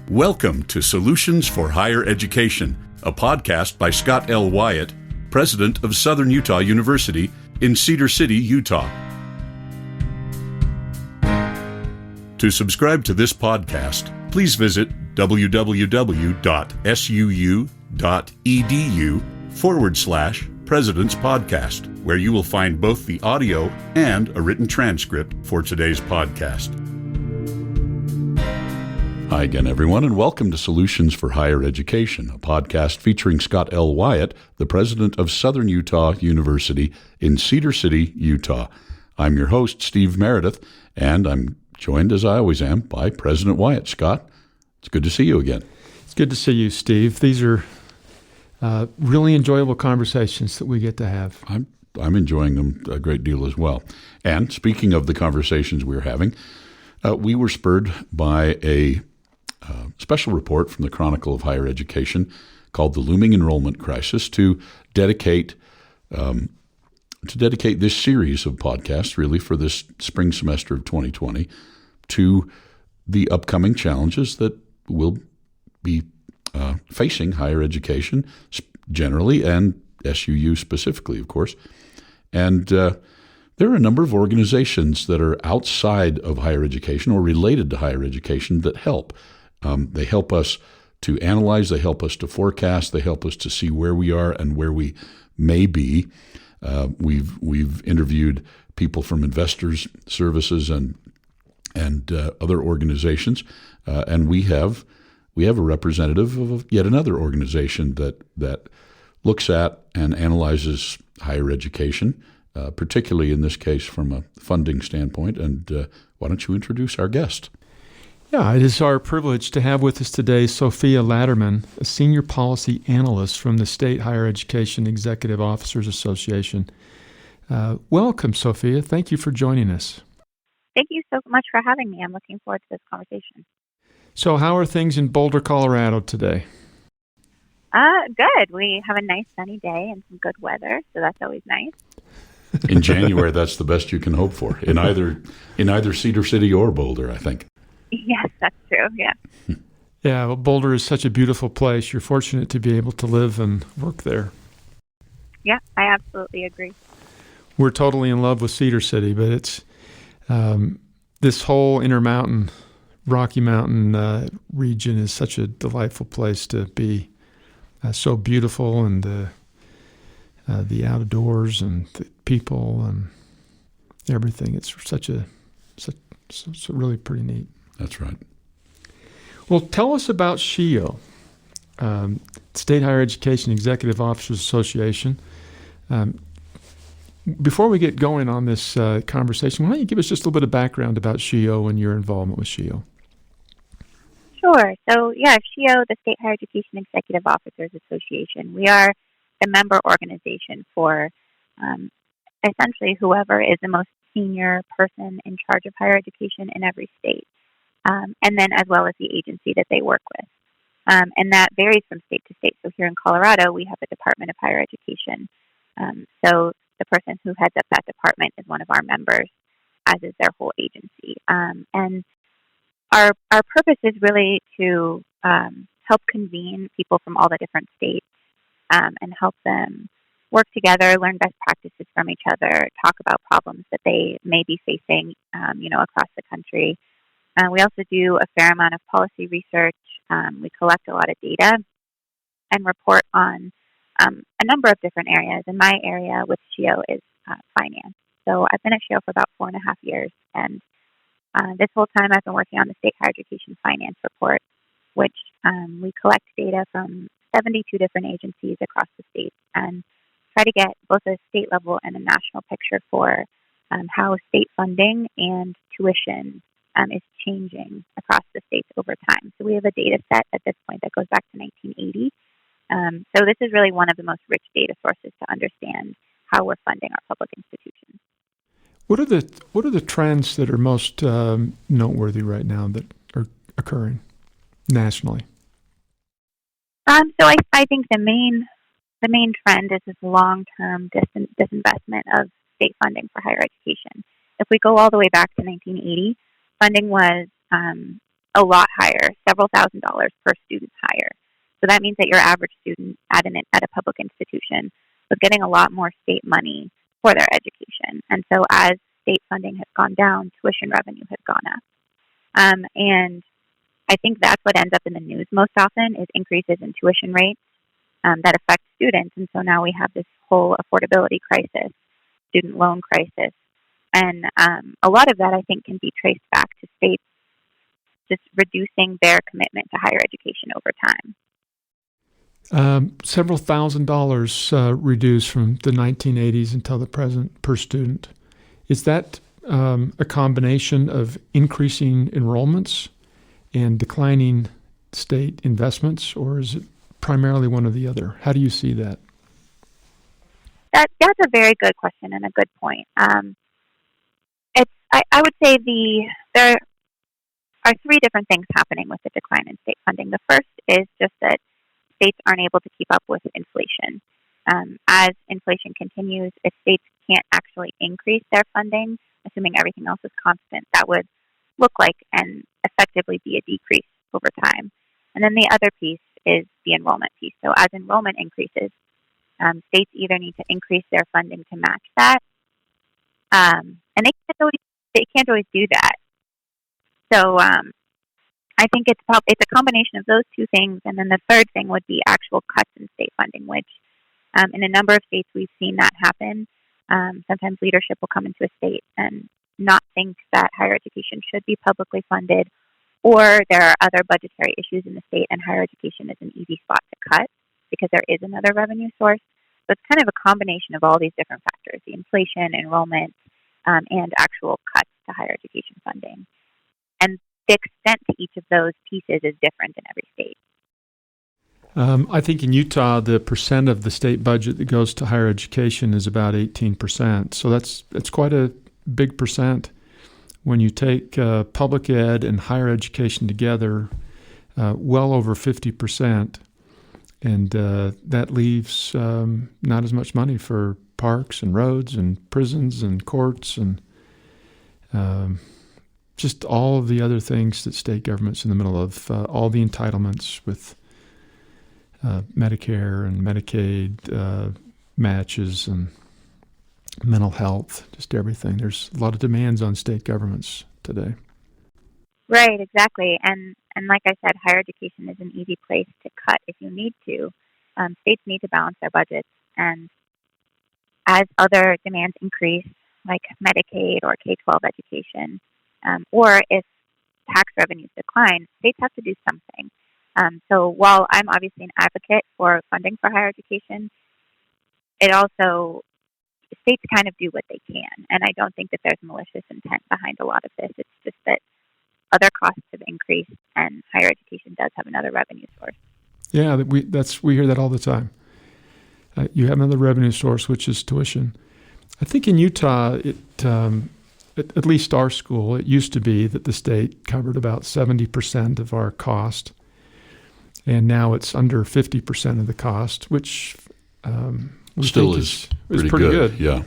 Welcome to Solutions for Higher Education, a podcast by Scott L. Wyatt, president of Southern Utah University in Cedar City, Utah. To subscribe to this podcast, please visit www.suu.edu/President's Podcast, where you will find both the audio and a written transcript for today's podcast. Hi again, everyone, and welcome to Solutions for Higher Education, a podcast featuring Scott L. Wyatt, the president of Southern Utah University in Cedar City, Utah. I'm your host, Steve Meredith, and I'm joined, as I always am, by President Wyatt. Scott, it's good to see you again. It's good to see you, Steve. These are really enjoyable conversations that we get to have. I'm enjoying them a great deal as well. And speaking of the conversations we're having, we were spurred by a special report from the Chronicle of Higher Education called The Looming Enrollment Crisis to dedicate this series of podcasts, really, for this spring semester of 2020 to the upcoming challenges that will be facing higher education generally and SUU specifically, of course. And there are a number of organizations that are outside of higher education or related to higher education that help. They help us to analyze, they help us to forecast, they help us to see where we are and where we may be. We've interviewed people from Investors Services and other organizations, and we have a representative of yet another organization that looks at and analyzes higher education, particularly in this case from a funding standpoint. And why don't you introduce our guest? Yeah, it is our privilege to have with us today Sophia Laderman, a senior policy analyst from the State Higher Education Executive Officers Association. Welcome, Sophia. Thank you for joining us. Thank you so much for having me. I'm looking forward to this conversation. So how are things in Boulder, Colorado today? Good. We have a nice sunny day and some good weather, so that's always nice. In January, that's the best you can hope for, in either Cedar City or Boulder, I think. Yes, that's true, yeah. Yeah, well, Boulder is such a beautiful place. You're fortunate to be able to live and work there. Yeah, I absolutely agree. We're totally in love with Cedar City, but it's this whole Intermountain, Rocky Mountain region is such a delightful place to be. So beautiful, and the outdoors and the people and everything. It's really pretty neat. That's right. Well, tell us about SHEEO, State Higher Education Executive Officers Association. Before we get going on this conversation, why don't you give us just a little bit of background about SHEEO and your involvement with SHEEO? Sure. So, SHEEO, the State Higher Education Executive Officers Association, we are the member organization for essentially whoever is the most senior person in charge of higher education in every state, and then as well as the agency that they work with. And that varies from state to state. So here in Colorado, we have a Department of Higher Education. So the person who heads up that department is one of our members, as is their whole agency. And our purpose is really to help convene people from all the different states and help them work together, learn best practices from each other, talk about problems that they may be facing, across the country. We also do a fair amount of policy research. We collect a lot of data and report on a number of different areas. And my area with SHEEO is finance. So I've been at SHEEO for about 4.5 years, and this whole time I've been working on the State Higher Education Finance Report, which we collect data from 72 different agencies across the state and try to get both a state level and a national picture for how state funding and tuition is changing across the states over time. So we have a data set at this point that goes back to 1980. So this is really one of the most rich data sources to understand how we're funding our public institutions. What are the trends that are most noteworthy right now that are occurring nationally? So I think the main trend is this long-term disinvestment of state funding for higher education. If we go all the way back to 1980, funding was a lot higher, several $1,000s per student higher. So that means that your average student at a public institution was getting a lot more state money for their education. And so as state funding has gone down, tuition revenue has gone up. And I think that's what ends up in the news most often is increases in tuition rates that affect students. And so now we have this whole affordability crisis, student loan crisis. And a lot of that, I think, can be traced back to states just reducing their commitment to higher education over time. Several $1,000s reduced from the 1980s until the present per student. Is that a combination of increasing enrollments and declining state investments, or is it primarily one or the other? How do you see that? That's a very good question and a good point. I would say there are three different things happening with the decline in state funding. The first is just that states aren't able to keep up with inflation. As inflation continues, if states can't actually increase their funding, assuming everything else is constant, that would look like and effectively be a decrease over time. And then the other piece is the enrollment piece. So as enrollment increases, states either need to increase their funding to match that, and they can't always do that. So I think it's a combination of those two things, and then the third thing would be actual cuts in state funding, which in a number of states we've seen that happen. Sometimes leadership will come into a state and not think that higher education should be publicly funded, or there are other budgetary issues in the state, and higher education is an easy spot to cut because there is another revenue source. So it's kind of a combination of all these different factors: the inflation, enrollment, and actual cuts to higher education funding. And the extent to each of those pieces is different in every state. I think in Utah, the percent of the state budget that goes to higher education is about 18%. So that's quite a big percent. When you take public ed and higher education together, well over 50%. And that leaves not as much money for parks and roads and prisons and courts and just all of the other things that state government's in the middle of, all the entitlements with Medicare and Medicaid matches and mental health, just everything. There's a lot of demands on state governments today. Right, exactly. And like I said, higher education is an easy place to cut if you need to. States need to balance their budgets, and as other demands increase, like Medicaid or K-12 education, or if tax revenues decline, states have to do something. So while I'm obviously an advocate for funding for higher education, states kind of do what they can. And I don't think that there's malicious intent behind a lot of this. It's just that other costs have increased, and higher education does have another revenue source. Yeah, we hear that all the time. You have another revenue source, which is tuition. I think in Utah, at least our school, it used to be that the state covered about 70% of our cost, and now it's under 50% of the cost, which still is pretty good. Yeah,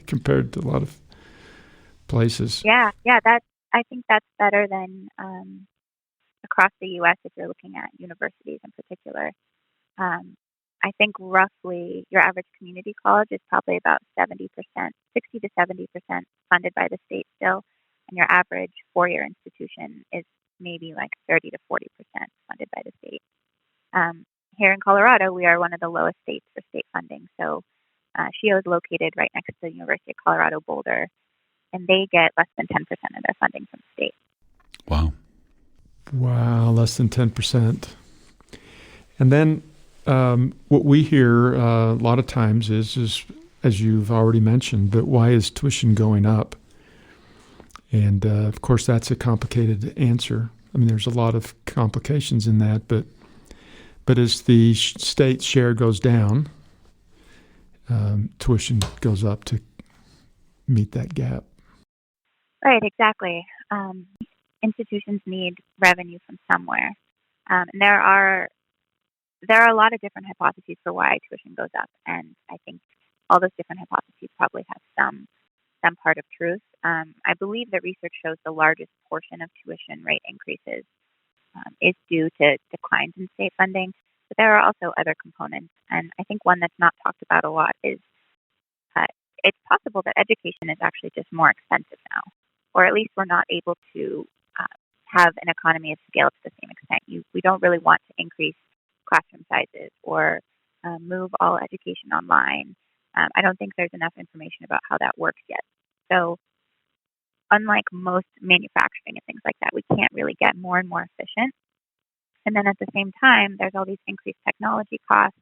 compared to a lot of places. Yeah, I think that's better than across the U.S. if you're looking at universities in particular. I think roughly your average community college is probably about 70%, 60 to 70% funded by the state still, and your average four-year institution is maybe like 30 to 40% funded by the state. Here in Colorado, we are one of the lowest states for state funding. So SHEEO is located right next to the University of Colorado Boulder, and they get less than 10% of their funding from the state. Wow, less than 10%. And then what we hear a lot of times is, as you've already mentioned, but why is tuition going up? And of course, that's a complicated answer. I mean, there's a lot of complications in that, but as the state share goes down, tuition goes up to meet that gap. Right, exactly. Institutions need revenue from somewhere. And there are a lot of different hypotheses for why tuition goes up, and I think all those different hypotheses probably have some some part of truth. I believe the research shows the largest portion of tuition rate increases is due to declines in state funding, but there are also other components. And I think one that's not talked about a lot is it's possible that education is actually just more expensive now, or at least we're not able to have an economy of scale to the same extent. We don't really want to increase classroom sizes or move all education online. I don't think there's enough information about how that works yet. So unlike most manufacturing and things like that, we can't really get more and more efficient. And then at the same time, there's all these increased technology costs.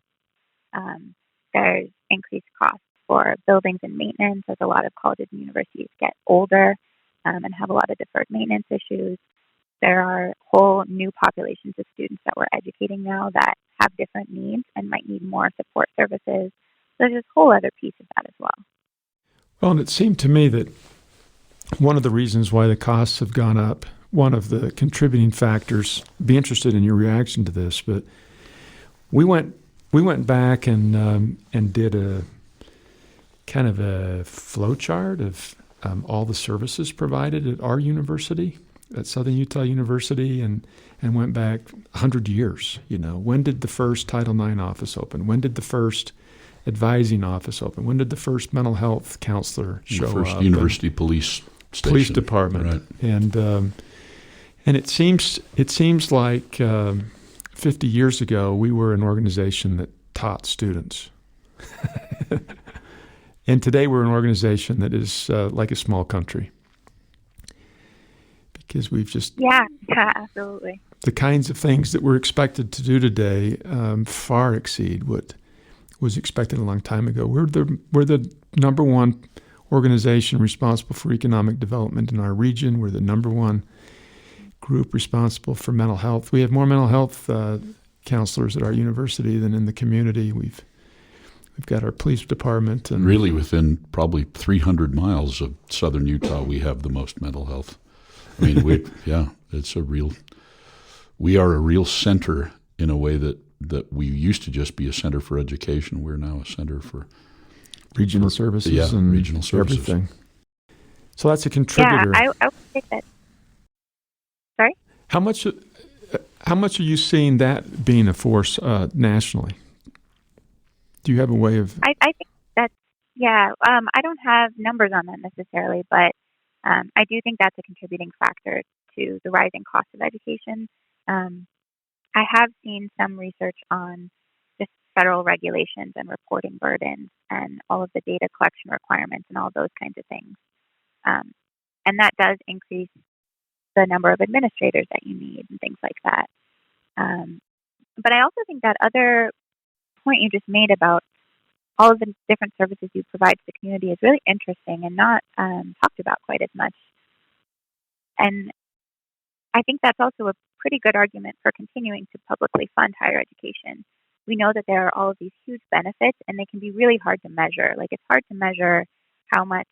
There's increased costs for buildings and maintenance as a lot of colleges and universities get older and have a lot of deferred maintenance issues. There are whole new populations of students that we're educating now that have different needs and might need more support services. So there's this whole other piece of that as well. Well, and it seemed to me that one of the reasons why the costs have gone up, one of the contributing factors, be interested in your reaction to this, but we went back and did a kind of a flow chart of all the services provided at our university, at Southern Utah University, and went back 100 years. When did the first Title IX office open? When did the first advising office open? When did the first mental health counselor show up? The first university police station. Police department. Right. And it seems like 50 years ago we were an organization that taught students. And today we're an organization that is like a small country. Because we've just... Yeah, absolutely. The kinds of things that we're expected to do today far exceed what was expected a long time ago. We're the number one organization responsible for economic development in our region. We're the number one group responsible for mental health. We have more mental health counselors at our university than in the community. We've got our police department. And really, within probably 300 miles of southern Utah, we have the most mental health. I mean, we are a real center in a way that we used to just be a center for education. We're now a center for regional services and regional services. Everything. So that's a contributor. Yeah, I would say that. Sorry? How much are you seeing that being a force nationally? Do you have a way of... I think that's, I don't have numbers on that necessarily, but I do think that's a contributing factor to the rising cost of education. I have seen some research on just federal regulations and reporting burdens and all of the data collection requirements and all those kinds of things. And that does increase the number of administrators that you need and things like that. But I also think that other point you just made about all of the different services you provide to the community is really interesting and not talked about quite as much. And I think that's also a pretty good argument for continuing to publicly fund higher education. We know that there are all of these huge benefits, and they can be really hard to measure. Like, it's hard to measure how much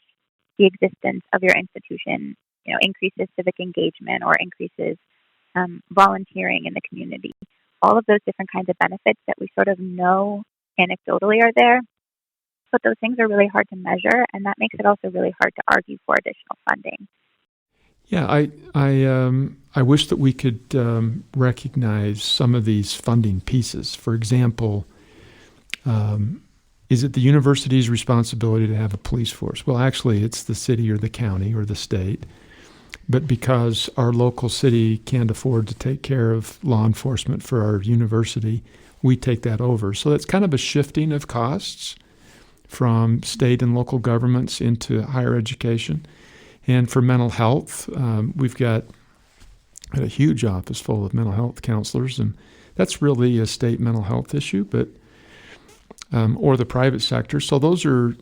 the existence of your institution, increases civic engagement or increases volunteering in the community. All of those different kinds of benefits that we sort of know anecdotally are there, but those things are really hard to measure, and that makes it also really hard to argue for additional funding. Yeah, I wish that we could recognize some of these funding pieces. For example, is it the university's responsibility to have a police force? Well, actually, it's the city or the county or the state. But because our local city can't afford to take care of law enforcement for our university, we take that over. So that's kind of a shifting of costs from state and local governments into higher education. And for mental health, we've got a huge office full of mental health counselors, and that's really a state mental health issue, but or the private sector. So those are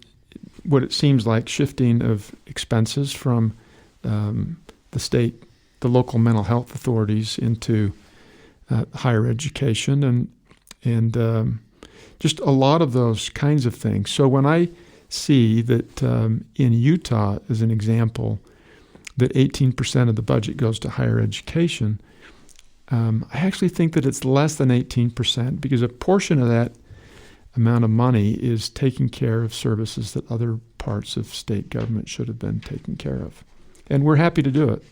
what it seems like shifting of expenses from the state, the local mental health authorities into higher education, and just a lot of those kinds of things. So when I see that in Utah, as an example, that 18% of the budget goes to higher education, I actually think that it's less than 18% because a portion of that amount of money is taking care of services that other parts of state government should have been taken care of. And we're happy to do it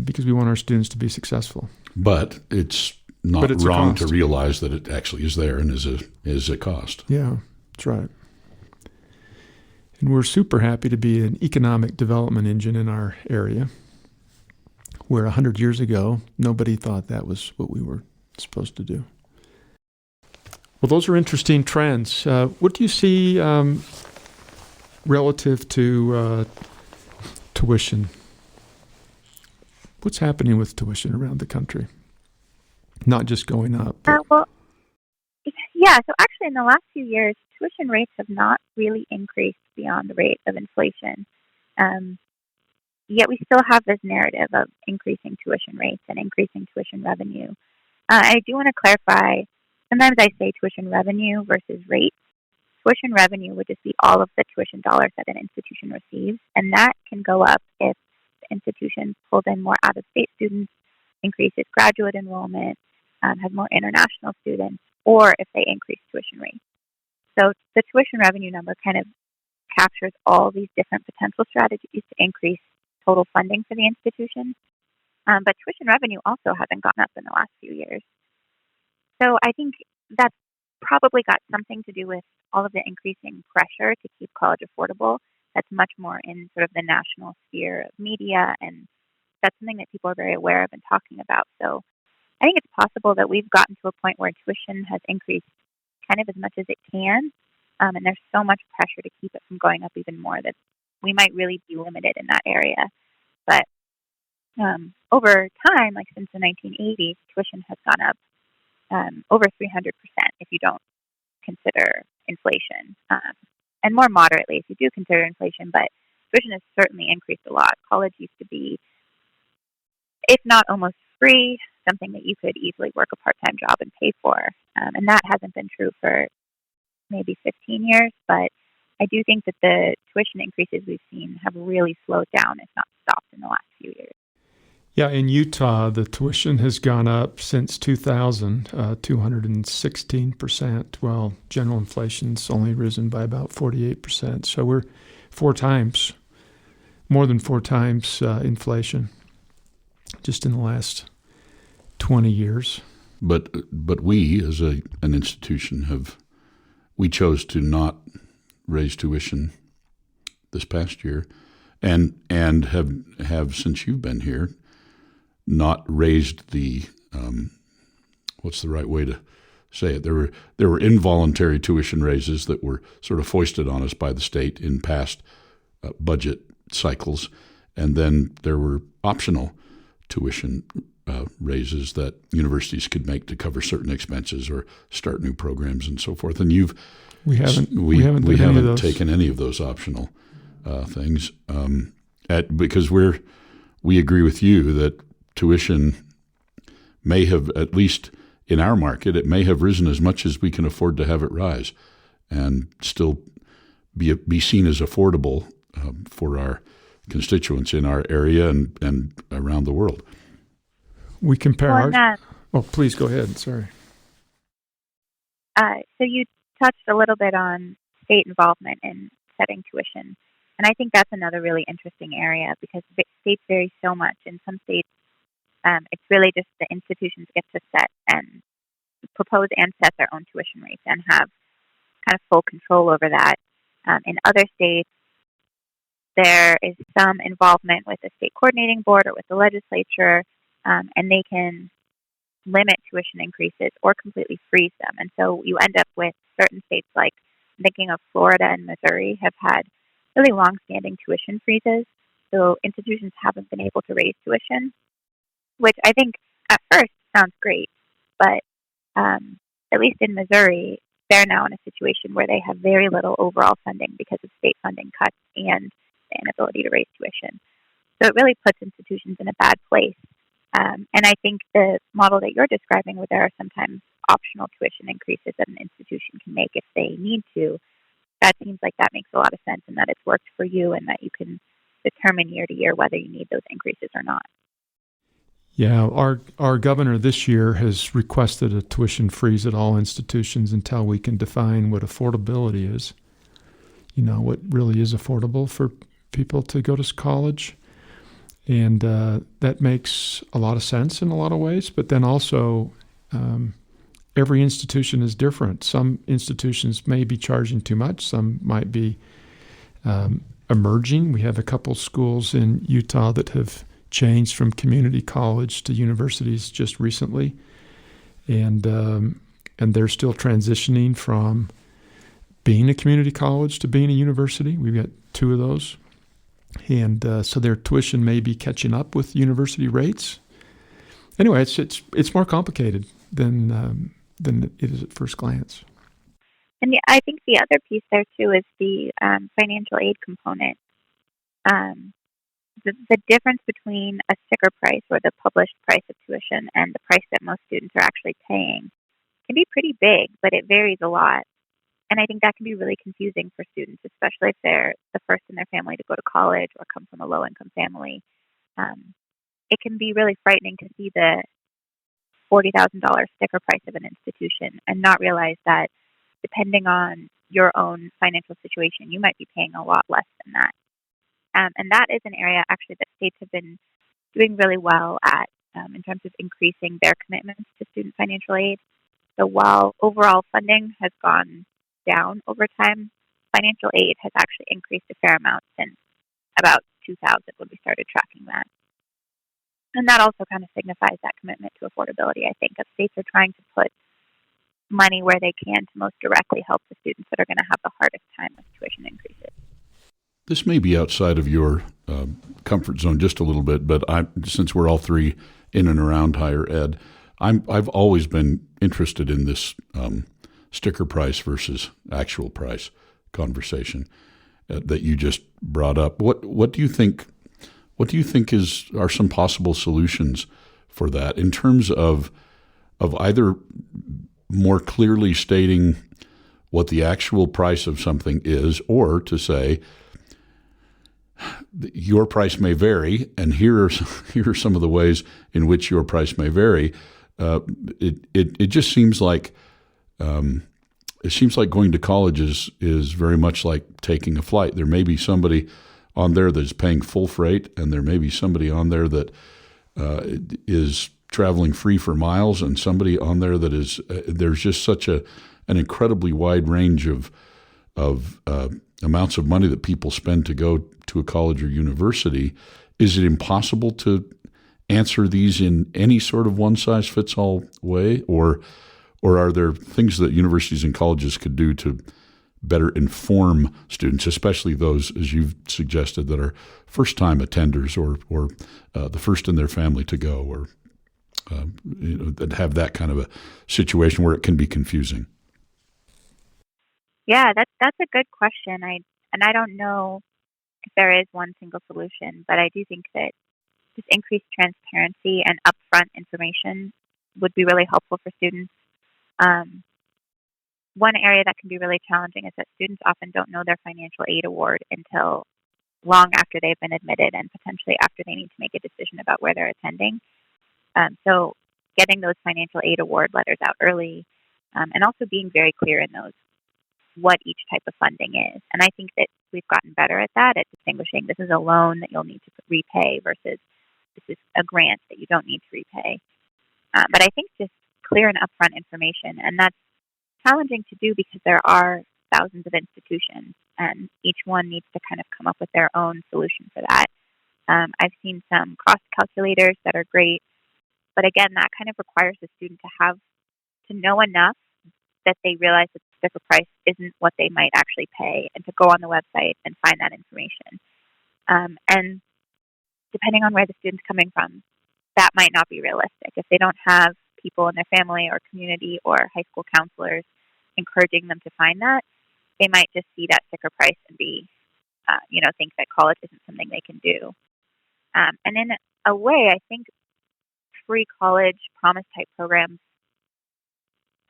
because we want our students to be successful. But it's not wrong to realize that it actually is there and is a cost. Yeah, that's right. And we're super happy to be an economic development engine in our area, where 100 years ago, nobody thought that was what we were supposed to do. Well, those are interesting trends. What do you see relative to tuition? What's happening with tuition around the country? Not just going up. So actually in the last few years, tuition rates have not really increased beyond the rate of inflation. Yet we still have this narrative of increasing tuition rates and increasing tuition revenue. I do want to clarify, sometimes I say tuition revenue versus rates. Tuition revenue would just be all of the tuition dollars that an institution receives, and that can go up if the institution pulls in more out-of-state students, increases graduate enrollment, has more international students, or if they increase tuition rates. So the tuition revenue number kind of captures all these different potential strategies to increase total funding for the institution. But tuition revenue also hasn't gone up in the last few years. So I think that's probably got something to do with all of the increasing pressure to keep college affordable. That's much more in sort of the national sphere of media, and that's something that people are very aware of and talking about. So I think it's possible that we've gotten to a point where tuition has increased kind of as much as it can, and there's so much pressure to keep it from going up even more that we might really be limited in that area. But over time, like since the 1980s, tuition has gone up over 300% if you don't consider inflation, and more moderately if you do consider inflation, but tuition has certainly increased a lot. College used to be, if not almost free, something that you could easily work a part-time job and pay for, and that hasn't been true for maybe 15 years, but I do think that the tuition increases we've seen have really slowed down, if not stopped, in the last few years. Yeah, in Utah, the tuition has gone up since 2000, 216%, while general inflation's only risen by about 48%. So we're more than four times inflation just in the last 20 years. But we, as an institution, we chose to not raise tuition this past year, and have since you've been here, not raised the what's the right way to say it? There were involuntary tuition raises that were sort of foisted on us by the state in past budget cycles, and then there were optional tuition raises that universities could make to cover certain expenses or start new programs and so forth. And we haven't taken any of those optional things because we agree with you that tuition may have, at least in our market, it may have risen as much as we can afford to have it rise, and still be seen as affordable for our constituents in our area and around the world. We compare please go ahead. Sorry. So you touched a little bit on state involvement in setting tuition, and I think that's another really interesting area because states vary so much. In some states, it's really just the institutions get to set and propose and set their own tuition rates and have kind of full control over that. In other states, there is some involvement with the state coordinating board or with the legislature, and they can limit tuition increases or completely freeze them. And so you end up with certain states, like I'm thinking of Florida and Missouri, have had really long-standing tuition freezes. So institutions haven't been able to raise tuition, which I think at first sounds great. But at least in Missouri, they're now in a situation where they have very little overall funding because of state funding cuts and the inability to raise tuition. So it really puts institutions in a bad place. And I think the model that you're describing, where there are sometimes optional tuition increases that an institution can make if they need to, that seems like that makes a lot of sense, and that it's worked for you and that you can determine year to year whether you need those increases or not. Yeah, our governor this year has requested a tuition freeze at all institutions until we can define what affordability is. what really is affordable for people to go to college. And that makes a lot of sense in a lot of ways. But then also, every institution is different. Some institutions may be charging too much. Some might be emerging. We have a couple schools in Utah that have changed from community college to universities just recently. And they're still transitioning from being a community college to being a university. We've got two of those. And so their tuition may be catching up with university rates. Anyway, it's more complicated than it is at first glance. And I think the other piece there too is the financial aid component. The difference between a sticker price or the published price of tuition and the price that most students are actually paying can be pretty big, but it varies a lot. And I think that can be really confusing for students, especially if they're the first in their family to go to college or come from a low-income family. It can be really frightening to see the $40,000 sticker price of an institution and not realize that depending on your own financial situation, you might be paying a lot less than that. And that is an area actually that states have been doing really well at in terms of increasing their commitments to student financial aid. So while overall funding has gone down over time, financial aid has actually increased a fair amount since about 2000 when we started tracking that. And that also kind of signifies that commitment to affordability, I think, of states are trying to put money where they can to most directly help the students that are going to have the hardest time with tuition increases. This may be outside of your comfort zone just a little bit, but since we're all three in and around higher ed, I've always been interested in this sticker price versus actual price conversation that you just brought up. What do you think? What do you think are some possible solutions for that in terms of either more clearly stating what the actual price of something is, or to say your price may vary, and here are some of the ways in which your price may vary. It just seems like going to college is very much like taking a flight. There may be somebody on there that's paying full freight, and there may be somebody on there that is traveling free for miles, and somebody on there that is there's just such an incredibly wide range of amounts of money that people spend to go to a college or university. Is it impossible to answer these in any sort of one-size-fits-all way, or are there things that universities and colleges could do to better inform students, especially those, as you've suggested, that are first-time attenders or the first in their family to go, or that have that kind of a situation where it can be confusing? Yeah, that's a good question. I don't know if there is one single solution, but I do think that just increased transparency and upfront information would be really helpful for students. One area that can be really challenging is that students often don't know their financial aid award until long after they've been admitted and potentially after they need to make a decision about where they're attending. So getting those financial aid award letters out early, and also being very clear in those what each type of funding is. And I think that we've gotten better at that, at distinguishing this is a loan that you'll need to repay versus this is a grant that you don't need to repay. But I think just clear and upfront information, and that's challenging to do because there are thousands of institutions, and each one needs to kind of come up with their own solution for that. I've seen some cost calculators that are great, but again, that kind of requires the student to know enough that they realize that the sticker price isn't what they might actually pay, and to go on the website and find that information. And depending on where the student's coming from, that might not be realistic. If they don't have people in their family or community or high school counselors encouraging them to find that, they might just see that sticker price and be, think that college isn't something they can do. And in a way, I think free college promise type programs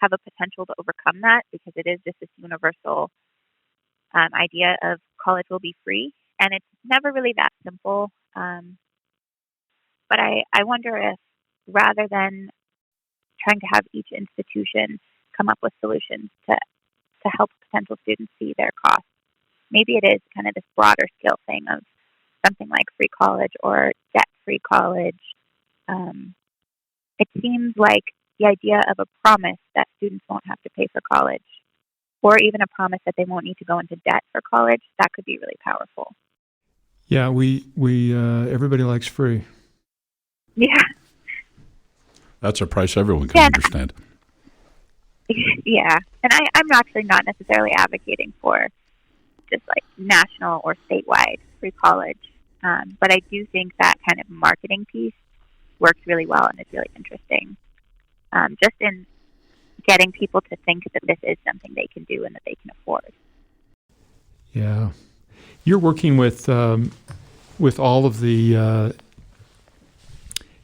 have a potential to overcome that, because it is just this universal idea of college will be free, and it's never really that simple. But I wonder if, rather than trying to have each institution come up with solutions to help potential students see their costs, maybe it is kind of this broader scale thing of something like free college or debt-free college. It seems like the idea of a promise that students won't have to pay for college, or even a promise that they won't need to go into debt for college, that could be really powerful. Yeah, we everybody likes free. Yeah. That's a price everyone can understand. Yeah. And I'm actually not necessarily advocating for just like national or statewide free college. But I do think that kind of marketing piece works really well and is really interesting. Just in getting people to think that this is something they can do and that they can afford. Yeah. You're working with all of the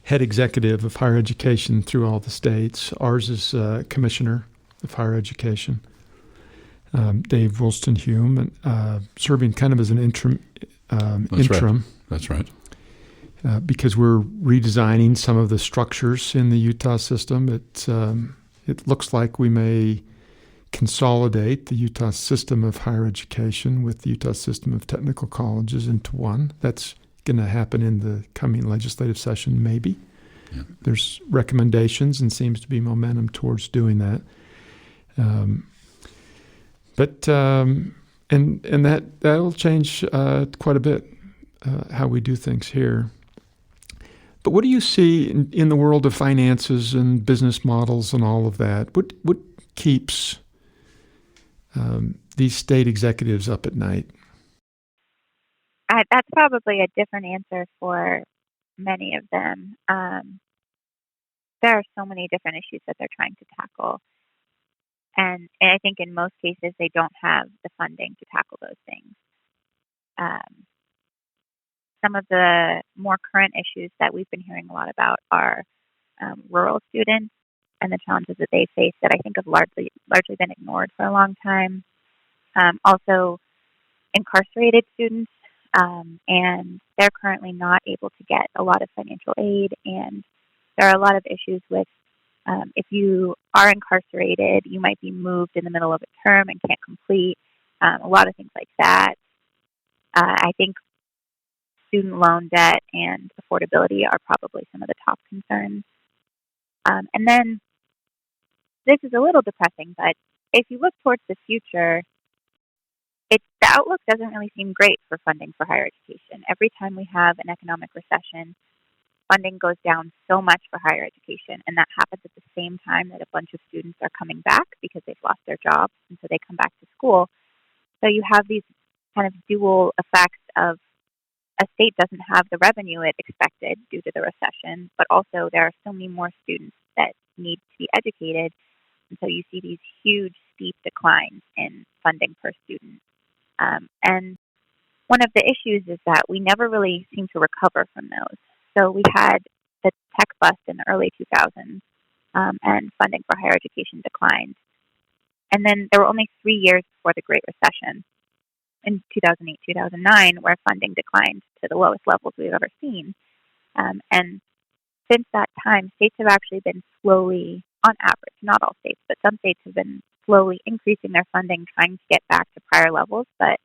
head executive of higher education through all the states. Ours is Commissioner of Higher Education, Dave Woolston-Hume, serving kind of as an interim. That's right. Because we're redesigning some of the structures in the Utah system. It looks like we may consolidate the Utah system of higher education with the Utah system of technical colleges into one. That's going to happen in the coming legislative session, maybe. Yeah. There's recommendations and seems to be momentum towards doing that. And that'll change quite a bit how we do things here. But what do you see in the world of finances and business models and all of that? What keeps these state executives up at night? That's probably a different answer for many of them. There are so many different issues that they're trying to tackle. And I think in most cases, they don't have the funding to tackle those things. Some of the more current issues that we've been hearing a lot about are rural students and the challenges that they face that I think have largely been ignored for a long time. Also, incarcerated students, and they're currently not able to get a lot of financial aid. And there are a lot of issues with if you are incarcerated, you might be moved in the middle of a term and can't complete. A lot of things like that. I think student loan debt and affordability are probably some of the top concerns. And then this is a little depressing, but if you look towards the future, the outlook doesn't really seem great for funding for higher education. Every time we have an economic recession, funding goes down so much for higher education, and that happens at the same time that a bunch of students are coming back because they've lost their jobs, and so they come back to school. So you have these kind of dual effects of a state doesn't have the revenue it expected due to the recession, but also there are so many more students that need to be educated, and so you see these huge, steep declines in funding per student. And one of the issues is that we never really seem to recover from those. So we had the tech bust in the early 2000s, and funding for higher education declined. And then there were only 3 years before the Great Recession, in 2008, 2009, where funding declined to the lowest levels we've ever seen. And since that time, states have actually been slowly, on average, not all states, but some states have been slowly increasing their funding, trying to get back to prior levels. But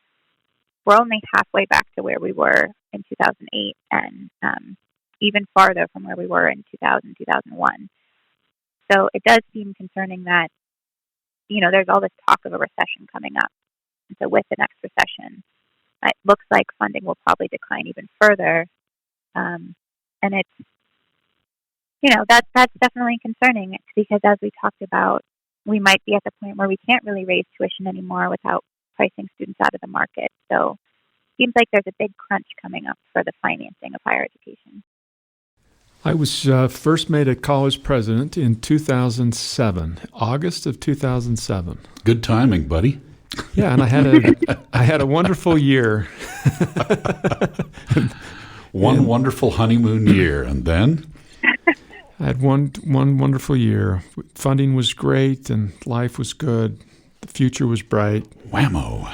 we're only halfway back to where we were in 2008 and even farther from where we were in 2000, 2001. So it does seem concerning that, there's all this talk of a recession coming up. And so with the next recession, it looks like funding will probably decline even further. And it's, that's definitely concerning because as we talked about, we might be at the point where we can't really raise tuition anymore without pricing students out of the market. So it seems like there's a big crunch coming up for the financing of higher education. I was first made a college president in 2007, August of 2007. Good timing, buddy. Yeah, and I had a wonderful year. One wonderful honeymoon year, and then I had one wonderful year. Funding was great, and life was good. The future was bright. Whammo!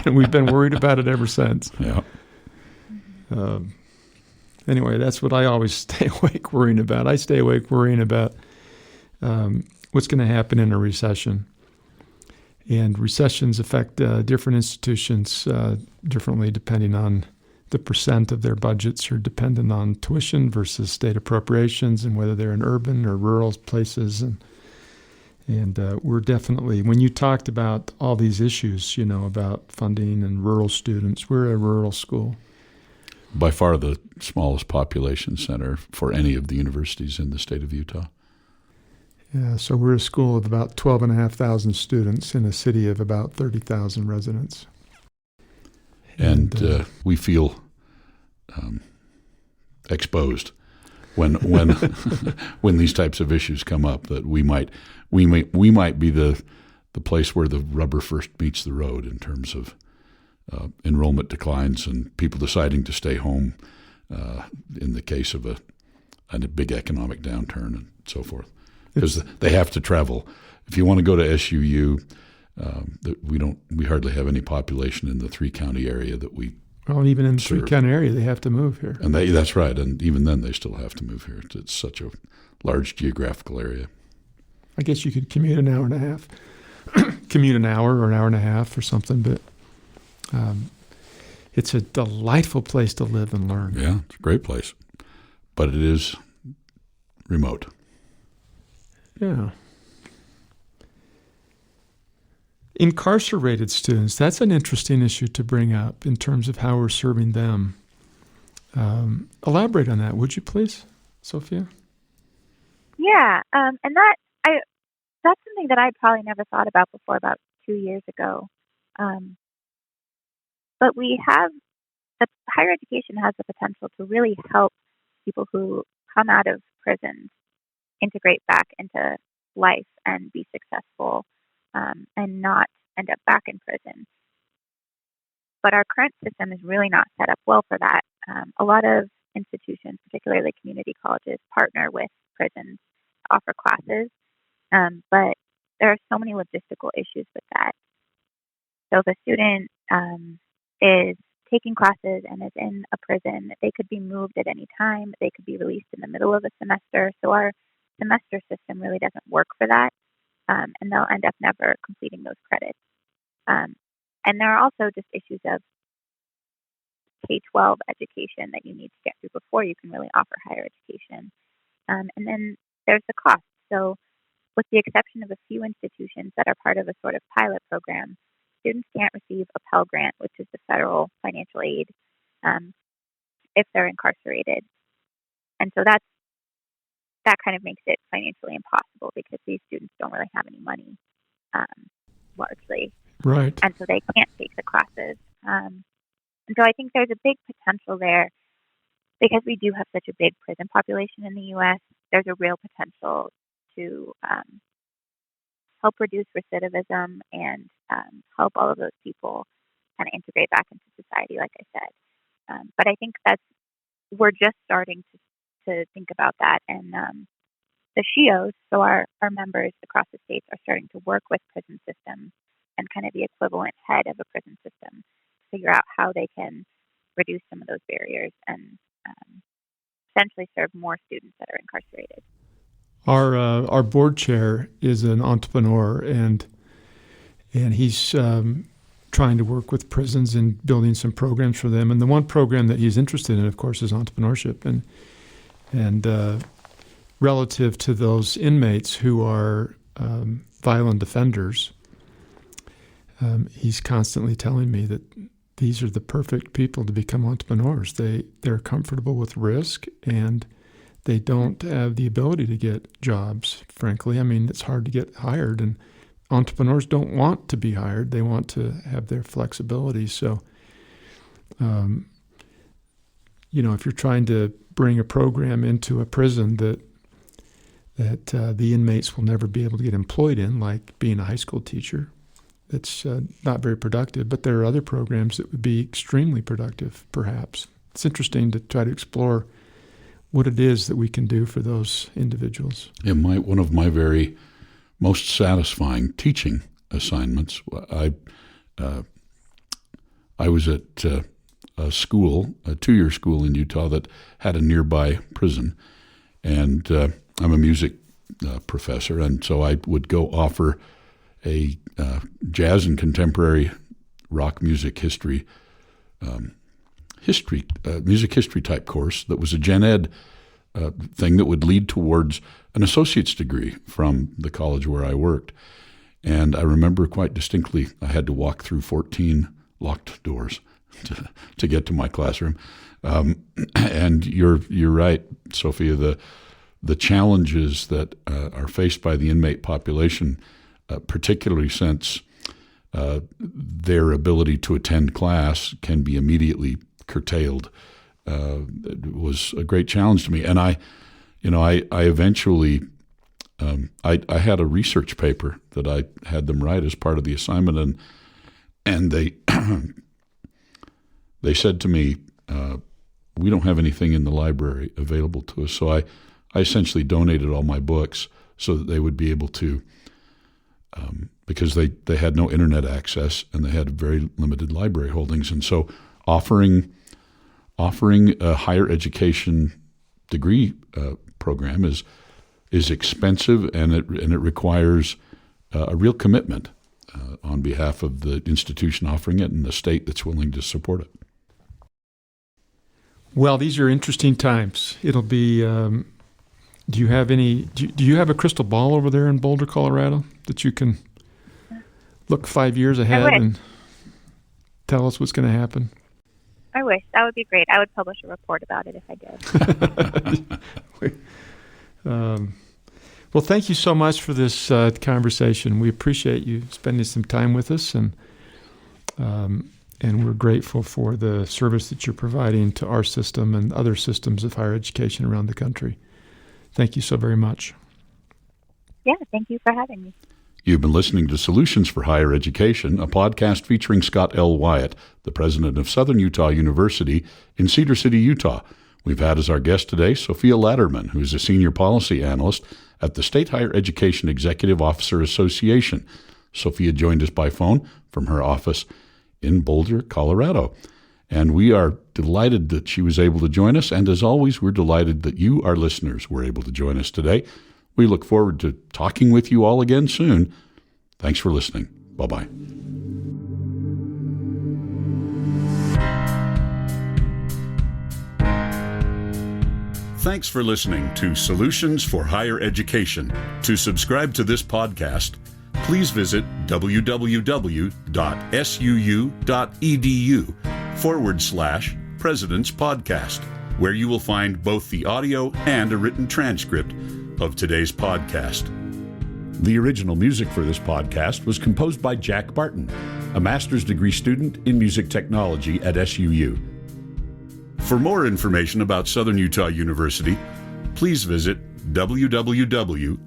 And we've been worried about it ever since. Yeah. Anyway, that's what I always stay awake worrying about. I stay awake worrying about what's going to happen in a recession. And recessions affect different institutions differently depending on the percent of their budgets are dependent on tuition versus state appropriations and whether they're in urban or rural places. And we're definitely, when you talked about all these issues, about funding and rural students, we're a rural school. By far the smallest population center for any of the universities in the state of Utah. Yeah, so we're a school of about 12,500 students in a city of about 30,000 residents. And we feel exposed when when these types of issues come up, that we might be the place where the rubber first meets the road in terms of enrollment declines and people deciding to stay home in the case of a big economic downturn and so forth, because they have to travel. If you want to go to SUU, we hardly have any population in the 3-county area that we. Well, even in the serve. 3-county area, they have to move here. And that's right. And even then, they still have to move here. It's such a large geographical area. I guess you could commute an hour and a half, commute an hour or an hour and a half or something, but it's a delightful place to live and learn. Yeah, it's a great place. But it is remote. Yeah. Incarcerated students, that's an interesting issue to bring up in terms of how we're serving them. Elaborate on that, would you please, Sophia? Yeah, and that's something that I probably never thought about before, about 2 years ago. But higher education has the potential to really help people who come out of prison integrate back into life and be successful, and not end up back in prison. But our current system is really not set up well for that. A lot of institutions, particularly community colleges, partner with prisons to offer classes, but there are so many logistical issues with that. So if a student is taking classes and is in a prison, they could be moved at any time. They could be released in the middle of a semester. So our semester system really doesn't work for that, and they'll end up never completing those credits. And there are also just issues of K-12 education that you need to get through before you can really offer higher education. And then there's the cost. So with the exception of a few institutions that are part of a sort of pilot program, students can't receive a Pell Grant, which is the federal financial aid, if they're incarcerated. And so that kind of makes it financially impossible because these students don't really have any money, largely. Right. And so they can't take the classes. And so I think there's a big potential there because we do have such a big prison population in the U.S. There's a real potential to help reduce recidivism and help all of those people kind of integrate back into society, like I said. But I think we're just starting to think about that. And the SHEEOs, so our members across the states, are starting to work with prison systems and kind of the equivalent head of a prison system to figure out how they can reduce some of those barriers and essentially serve more students that are incarcerated. Our board chair is an entrepreneur, and he's trying to work with prisons and building some programs for them. And the one program that he's interested in, of course, is entrepreneurship. And relative to those inmates who are violent offenders, he's constantly telling me that these are the perfect people to become entrepreneurs. They're comfortable with risk, and they don't have the ability to get jobs, frankly. I mean, it's hard to get hired, and entrepreneurs don't want to be hired. They want to have their flexibility. So, if you're trying to bring a program into a prison that the inmates will never be able to get employed in, like being a high school teacher, that's not very productive. But there are other programs that would be extremely productive, perhaps. It's interesting to try to explore what it is that we can do for those individuals. Yeah, one of my very most satisfying teaching assignments, I was at a school, a 2-year school in Utah that had a nearby prison, and I'm a music professor, and so I would go offer a jazz and contemporary rock music history music history type course that was a gen ed thing that would lead towards an associate's degree from the college where I worked. And I remember quite distinctly I had to walk through 14 locked doors to get to my classroom. And you're right, Sophia. The challenges that are faced by the inmate population, particularly since their ability to attend class can be immediately curtailed, it was a great challenge to me. And I eventually I had a research paper that I had them write as part of the assignment, and they they said to me, we don't have anything in the library available to us. So I essentially donated all my books so that they would be able to, because they had no internet access and they had very limited library holdings. And so offering a higher education degree program is expensive, and it requires a real commitment on behalf of the institution offering it and the state that's willing to support it. Well, these are interesting times. It'll be. Do you have a crystal ball over there in Boulder, Colorado, that you can look 5 years ahead and tell us what's going to happen? I wish. That would be great. I would publish a report about it if I did. Well, thank you so much for this conversation. We appreciate you spending some time with us, and we're grateful for the service that you're providing to our system and other systems of higher education around the country. Thank you so very much. Yeah, thank you for having me. You've been listening to Solutions for Higher Education, a podcast featuring Scott L. Wyatt, the president of Southern Utah University in Cedar City, Utah. We've had as our guest today Sophia Laderman, who is a senior policy analyst at the State Higher Education Executive Officer Association. Sophia joined us by phone from her office in Boulder, Colorado. And we are delighted that she was able to join us. And as always, we're delighted that you, our listeners, were able to join us today. We look forward to talking with you all again soon. Thanks for listening. Bye-bye. Thanks for listening to Solutions for Higher Education. To subscribe to this podcast, please visit www.suu.edu/President's Podcast, where you will find both the audio and a written transcript of today's podcast. The original music for this podcast was composed by Jack Barton, a master's degree student in music technology at SUU. For more information about Southern Utah University, please visit www.suu.edu.